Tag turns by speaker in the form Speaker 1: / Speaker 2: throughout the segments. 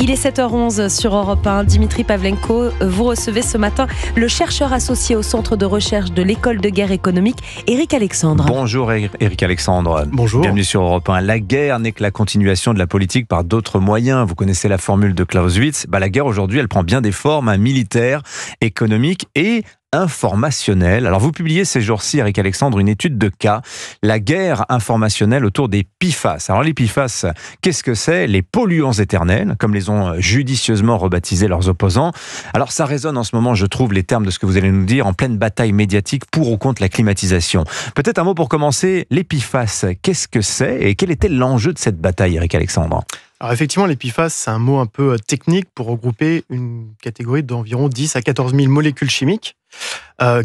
Speaker 1: Il est 7h11 sur Europe 1. Dimitri Pavlenko, vous recevez ce matin le chercheur associé au centre de recherche de l'école de guerre économique, Éric Alexandre.
Speaker 2: Bonjour Éric Alexandre.
Speaker 3: Bonjour.
Speaker 2: Bienvenue sur Europe 1. La guerre n'est que la continuation de la politique par d'autres moyens. Vous connaissez la formule de Clausewitz. La guerre aujourd'hui, elle prend bien des formes, militaires, économiques et informationnelle. Alors vous publiez ces jours-ci, Éric Alexandre, une étude de cas, la guerre informationnelle autour des PFAS. Alors les PFAS, qu'est-ce que c'est? Les polluants éternels, comme les ont judicieusement rebaptisés leurs opposants. Alors ça résonne en ce moment, je trouve, les termes de ce que vous allez nous dire, en pleine bataille médiatique pour ou contre la climatisation. Peut-être un mot pour commencer, les PFAS, qu'est-ce que c'est et quel était l'enjeu de cette bataille, Éric Alexandre?
Speaker 3: Alors effectivement, les PFAS, c'est un mot un peu technique pour regrouper une catégorie d'environ 10 à 14 000 molécules chimiques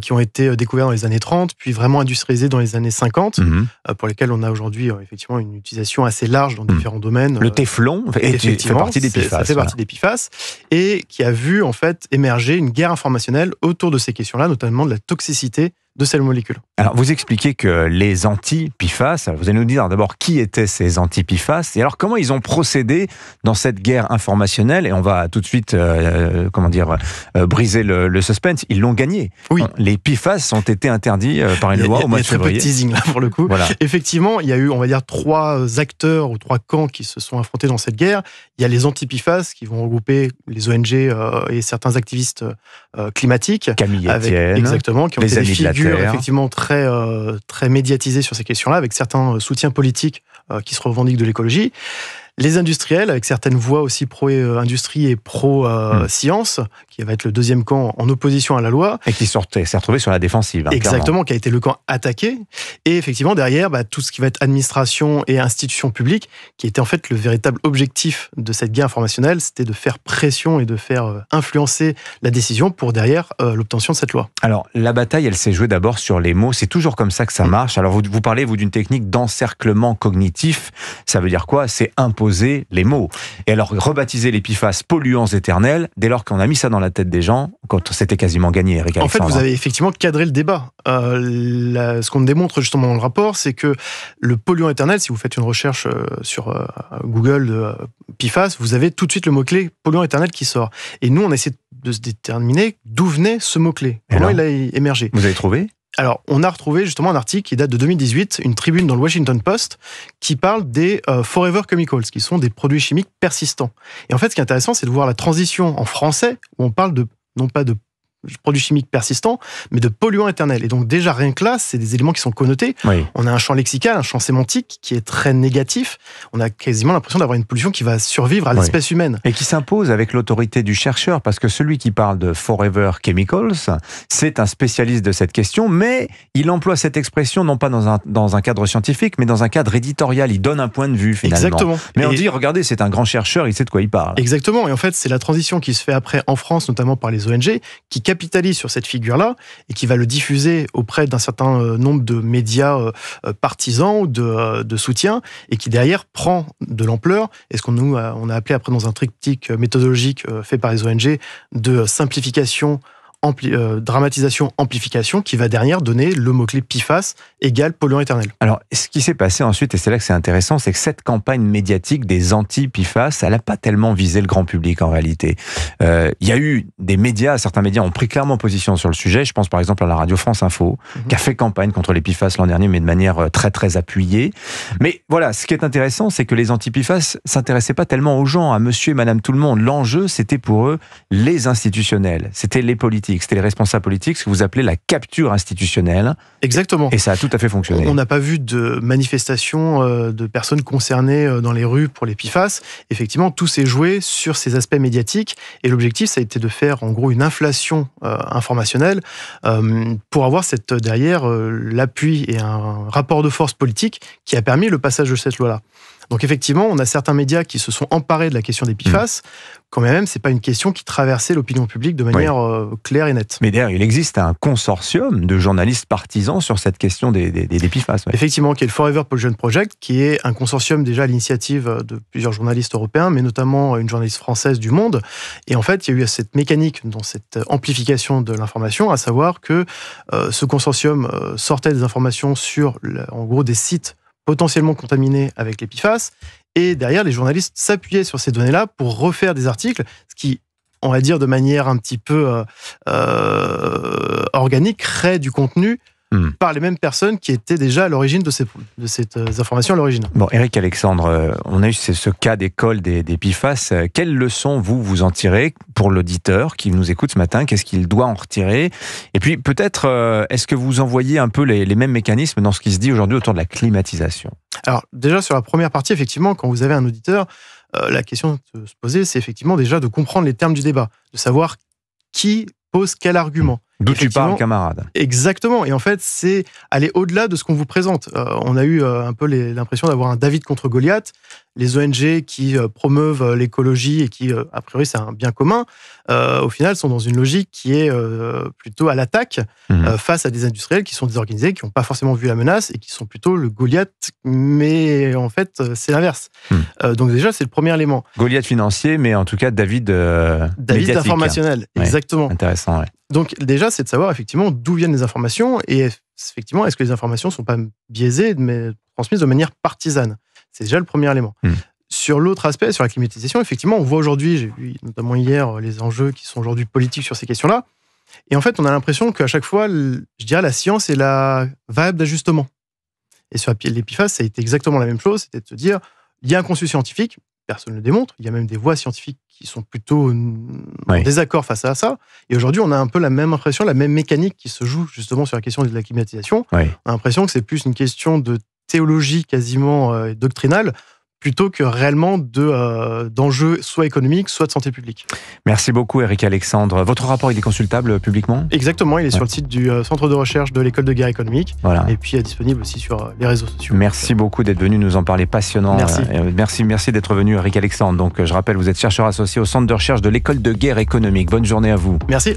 Speaker 3: qui ont été découvertes dans les années 30, puis vraiment industrialisées dans les années 50, pour lesquelles on a aujourd'hui effectivement une utilisation assez large dans différents domaines.
Speaker 2: Le téflon fait partie des PFAS.
Speaker 3: Ça fait partie des PFAS, et qui a vu en fait émerger une guerre informationnelle autour de ces questions-là, notamment de la toxicité de ces molécules.
Speaker 2: Alors, vous expliquez que les anti-PFAS, vous allez nous dire d'abord qui étaient ces anti-PFAS, et alors comment ils ont procédé dans cette guerre informationnelle, et on va tout de suite, briser le suspense, ils l'ont gagné.
Speaker 3: Oui.
Speaker 2: Les PFAS ont été interdits par une loi au mois de février.
Speaker 3: Il y a très peu de teasing là pour le coup. Voilà. Effectivement, il y a eu, on va dire, 3 acteurs ou 3 camps qui se sont affrontés dans cette guerre. Il y a les anti-PFAS qui vont regrouper les ONG et certains activistes climatiques.
Speaker 2: Camille Etienne.
Speaker 3: Exactement, qui ont
Speaker 2: les
Speaker 3: été
Speaker 2: amis
Speaker 3: des figures
Speaker 2: de la Terre.
Speaker 3: effectivement très médiatisées sur ces questions-là, avec certains soutiens politiques qui se revendiquent de l'écologie. Les industriels, avec certaines voix aussi pro-industrie et pro-science, qui va être le deuxième camp en opposition à la loi.
Speaker 2: Et qui s'est retrouvé sur la défensive.
Speaker 3: Exactement,
Speaker 2: clairement.
Speaker 3: Qui a été le camp attaqué. Et effectivement, derrière, tout ce qui va être administration et institutions publiques, qui était en fait le véritable objectif de cette guerre informationnelle, c'était de faire pression et de faire influencer la décision pour derrière l'obtention de cette loi.
Speaker 2: Alors, la bataille, elle s'est jouée d'abord sur les mots. C'est toujours comme ça que ça marche. Alors, vous parlez, vous, d'une technique d'encerclement cognitif. Ça veut dire quoi? C'est imposer les mots. Et alors, rebaptiser les PFAS polluants éternels, dès lors qu'on a mis ça dans la tête des gens, quand c'était quasiment gagné, Éric Alexandre.
Speaker 3: En fait, vous avez effectivement cadré le débat. Ce qu'on démontre justement dans le rapport, c'est que le polluant éternel, si vous faites une recherche sur Google de PFAS, vous avez tout de suite le mot-clé polluant éternel qui sort. Et nous, on essaie de se déterminer d'où venait ce mot-clé. Comment il a émergé.
Speaker 2: Vous avez trouvé ?
Speaker 3: Alors, on a retrouvé justement un article qui date de 2018, une tribune dans le Washington Post, qui parle des Forever Chemicals, qui sont des produits chimiques persistants. Et en fait, ce qui est intéressant, c'est de voir la transition en français, où on parle non pas de produits chimiques persistants, mais de polluants éternels. Et donc déjà, rien que là, c'est des éléments qui sont connotés.
Speaker 2: Oui.
Speaker 3: On a un champ lexical, un champ sémantique qui est très négatif. On a quasiment l'impression d'avoir une pollution qui va survivre à l'espèce humaine.
Speaker 2: Et qui s'impose avec l'autorité du chercheur, parce que celui qui parle de Forever Chemicals, c'est un spécialiste de cette question, mais il emploie cette expression non pas dans un cadre scientifique, mais dans un cadre éditorial. Il donne un point de vue, finalement.
Speaker 3: Exactement.
Speaker 2: Mais on dit, regardez, c'est un grand chercheur, il sait de quoi il parle.
Speaker 3: Exactement. Et en fait, c'est la transition qui se fait après en France, notamment par les ONG, qui capitalise sur cette figure-là et qui va le diffuser auprès d'un certain nombre de médias partisans ou de soutien, et qui derrière prend de l'ampleur. Et ce qu'on a appelé après dans un triptyque méthodologique fait par les ONG de simplification, dramatisation, amplification, qui va derrière donner le mot-clé PFAS égale polluant éternel. Alors,
Speaker 2: ce qui s'est passé ensuite, et c'est là que c'est intéressant, c'est que cette campagne médiatique des anti-PFAS, elle n'a pas tellement visé le grand public en réalité. Il y a eu des médias, certains médias ont pris clairement position sur le sujet. Je pense par exemple à la radio France Info, qui a fait campagne contre les PFAS l'an dernier, mais de manière très très appuyée. Mais voilà, ce qui est intéressant, c'est que les anti-PFAS s'intéressaient pas tellement aux gens, à monsieur et madame tout le monde. L'enjeu, c'était pour eux les institutionnels, c'était les politiques. C'était les responsables politiques, ce que vous appelez la capture institutionnelle.
Speaker 3: Exactement.
Speaker 2: Et ça a tout à fait fonctionné.
Speaker 3: On n'a pas vu de manifestation de personnes concernées dans les rues pour les PFAS. Effectivement, tout s'est joué sur ces aspects médiatiques. Et l'objectif, ça a été de faire en gros une inflation informationnelle pour avoir derrière l'appui et un rapport de force politique qui a permis le passage de cette loi-là. Donc effectivement, on a certains médias qui se sont emparés de la question des PFAS, quand même, c'est pas une question qui traversait l'opinion publique de manière claire et nette.
Speaker 2: Mais d'ailleurs, il existe un consortium de journalistes partisans sur cette question des PFAS. Ouais.
Speaker 3: Effectivement, qui est le Forever Pollution Project, qui est un consortium déjà à l'initiative de plusieurs journalistes européens, mais notamment une journaliste française du Monde. Et en fait, il y a eu cette mécanique dans cette amplification de l'information, à savoir que ce consortium sortait des informations sur, en gros, des sites potentiellement contaminés avec les PFAS, Et derrière, les journalistes s'appuyaient sur ces données-là pour refaire des articles, ce qui, on va dire de manière un petit peu organique, crée du contenu par les mêmes personnes qui étaient déjà à l'origine de ces informations à l'origine.
Speaker 2: Bon, Éric Alexandre, on a eu ce cas d'école des PFAS. Quelles leçons vous en tirez pour l'auditeur qui nous écoute ce matin? Qu'est-ce qu'il doit en retirer? Et puis peut-être, est-ce que vous envoyez un peu les mêmes mécanismes dans ce qui se dit aujourd'hui autour de la climatisation?
Speaker 3: Alors déjà sur la première partie, effectivement, quand vous avez un auditeur, la question de se poser, c'est effectivement déjà de comprendre les termes du débat, de savoir qui pose quel argument.
Speaker 2: D'où tu parles, camarade.
Speaker 3: Exactement. Et en fait, c'est aller au-delà de ce qu'on vous présente. On a eu un peu l'impression d'avoir un David contre Goliath. Les ONG qui promeuvent l'écologie et qui, a priori, c'est un bien commun, au final, sont dans une logique qui est plutôt à l'attaque face à des industriels qui sont désorganisés, qui n'ont pas forcément vu la menace et qui sont plutôt le Goliath, mais en fait, c'est l'inverse. Donc déjà, c'est le premier élément.
Speaker 2: Goliath financier, mais en tout cas, David
Speaker 3: informationnel, exactement.
Speaker 2: Ouais, intéressant, ouais.
Speaker 3: Donc déjà, c'est de savoir effectivement d'où viennent les informations et effectivement, est-ce que les informations ne sont pas biaisées, mais transmises de manière partisane. C'est déjà le premier élément. Sur l'autre aspect, sur la climatisation, effectivement, on voit aujourd'hui, j'ai vu notamment hier, les enjeux qui sont aujourd'hui politiques sur ces questions-là. Et en fait, on a l'impression qu'à chaque fois, je dirais, la science est la variable d'ajustement. Et sur les PFAS, ça a été exactement la même chose, c'était de se dire, il y a un consensus scientifique, personne ne le démontre, il y a même des voix scientifiques qui sont plutôt en désaccord face à ça. Et aujourd'hui, on a un peu la même impression, la même mécanique qui se joue justement sur la question de la climatisation. On a l'impression que c'est plus une question de théologie quasiment doctrinale, plutôt que réellement d'enjeux soit économiques, soit de santé publique.
Speaker 2: Merci beaucoup, Éric Alexandre. Votre rapport, il est consultable publiquement?
Speaker 3: Exactement, il est sur le site du Centre de recherche de l'École de guerre économique. Voilà. Et puis disponible aussi sur les réseaux sociaux.
Speaker 2: Merci beaucoup d'être venu nous en parler, passionnant. Merci d'être venu, Éric Alexandre. Donc, je rappelle, vous êtes chercheur associé au Centre de recherche de l'École de guerre économique. Bonne journée à vous.
Speaker 3: Merci.